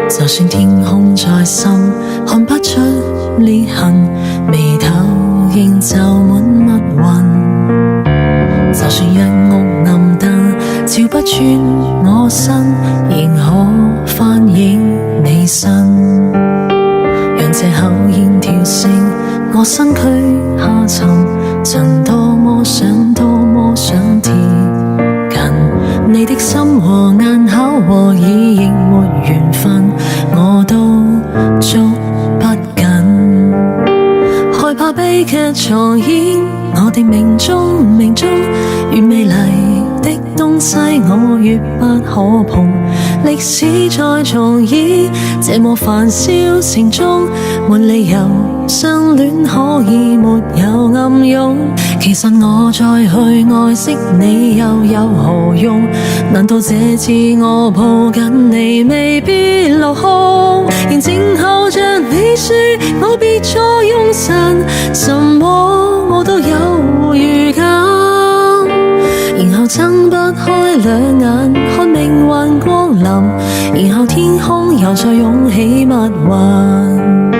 就算天空再深，看不出裂痕，眉頭仍就滿密雲。就算一屋暗燈，照不穿我身，仍可反映你身。讓這口煙跳升，我身軀下沉，曾多麼想多麼想貼近你的心和眼，巧和意亦沒緣分，我都捉不緊。害怕悲劇重演，我的命中越美麗的東西我越不可碰。歷史再重演，這麼繁囂城中，沒理由相戀可以沒有暗湧。其實我再去愛惜你又有何用？難道這次我抱緊你未必落空？仍靜候着你說我別再用神，什麼我都有預感，然後睜不開兩眼看命運光臨，然後天空又再湧起密雲。